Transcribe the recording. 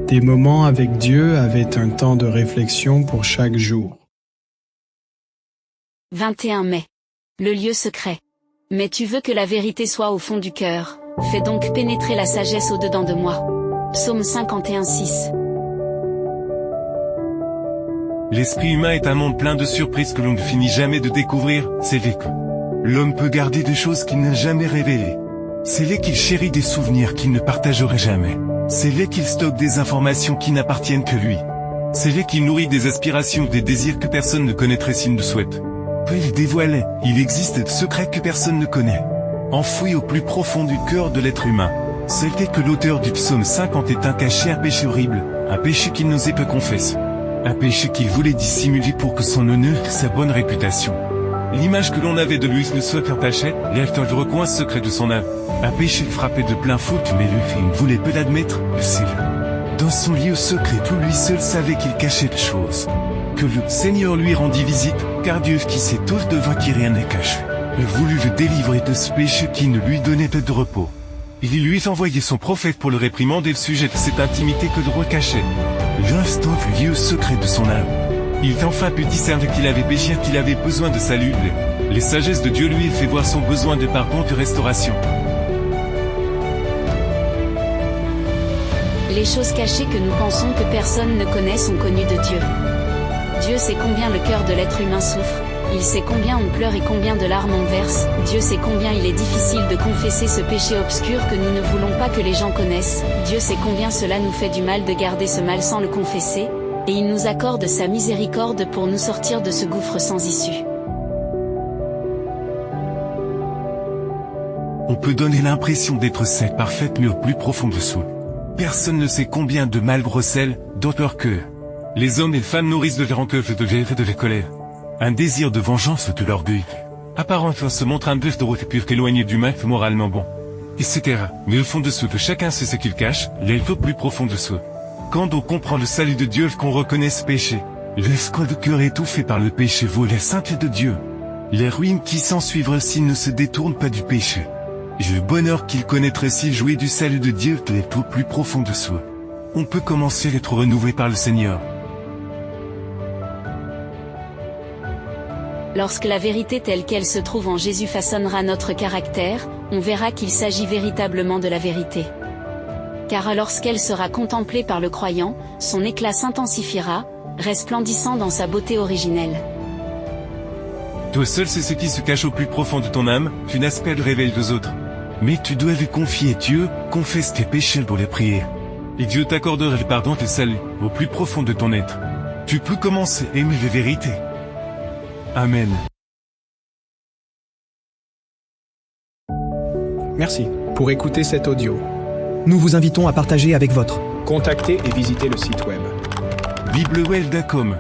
Des moments avec Dieu avaient un temps de réflexion pour chaque jour. 21 mai. Le lieu secret. Mais tu veux que la vérité soit au fond du cœur, fais donc pénétrer la sagesse au-dedans de moi. Psaume 51:6. L'esprit humain est un monde plein de surprises que l'on ne finit jamais de découvrir, c'est vrai que l'homme peut garder des choses qu'il n'a jamais révélées. C'est là qu'il chérit des souvenirs qu'il ne partagerait jamais. C'est là qu'il stocke des informations qui n'appartiennent que lui. C'est là qu'il nourrit des aspirations, des désirs que personne ne connaîtrait s'il ne souhaite. Puis il dévoile, il existe des secrets que personne ne connaît. Enfouis au plus profond du cœur de l'être humain. C'est que l'auteur du psaume 50 est un caché, un péché horrible, un péché qu'il n'osait pas confesser. Un péché qu'il voulait dissimuler pour que son honneur, sa bonne réputation, l'image que l'on avait de lui ne soit partagée, l'alcool du recoin secret de son âme. Un péché frappé de plein faute, mais lui, il ne voulait pas l'admettre, c'est là. Dans son lieu secret, tout lui seul savait qu'il cachait des choses. Que le Seigneur lui rendit visite, car Dieu qui sait tout devant qui rien n'est caché, voulut le délivrer de ce péché qui ne lui donnait pas de repos. Il lui a envoyé son prophète pour le réprimander le sujet de cette intimité que le roi cachait. L'instant le lieu secret de son âme. Il enfin pu discerner qu'il avait péché, qu'il avait besoin de salut. Les sagesses de Dieu lui fait voir son besoin de pardon, de restauration. Les choses cachées que nous pensons que personne ne connaît sont connues de Dieu. Dieu sait combien le cœur de l'être humain souffre, il sait combien on pleure et combien de larmes on verse, Dieu sait combien il est difficile de confesser ce péché obscur que nous ne voulons pas que les gens connaissent, Dieu sait combien cela nous fait du mal de garder ce mal sans le confesser, et il nous accorde sa miséricorde pour nous sortir de ce gouffre sans issue. On peut donner l'impression d'être celle parfaite mais au plus profond dessous. Personne ne sait combien de mal recèlent, d'autres que les hommes et les femmes nourrissent de la rancœur, de la colère. Un désir de vengeance, de l'orgueil. Apparemment se montre un bœuf de route pur qu'éloigné du mal, moralement bon. Etc. Mais au fond de soi, chacun sait ce qu'il cache, l'être plus profond de soi. Quand on comprend le salut de Dieu, qu'on reconnaît ce péché, l'escroc de cœur étouffé par le péché vaut la sainteté de Dieu. Les ruines qui s'ensuivront s'il ne se détourne pas du péché. Le bonheur qu'il connaîtrait s'il jouit du salut de Dieu, l'être au plus profond de soi. On peut commencer à être renouvelé par le Seigneur. Lorsque la vérité telle qu'elle se trouve en Jésus façonnera notre caractère, on verra qu'il s'agit véritablement de la vérité. Car lorsqu'elle sera contemplée par le croyant, son éclat s'intensifiera, resplendissant dans sa beauté originelle. Toi seul sais ce qui se cache au plus profond de ton âme, tu n'as pas de réveil aux autres. Mais tu dois lui confier Dieu, confesse tes péchés pour les prier. Et Dieu t'accordera le pardon et le salut, au plus profond de ton être. Tu peux commencer à aimer la vérité. Amen. Merci pour écouter cet audio. Nous vous invitons à partager avec votre. Contactez et visitez le site web biblewell.com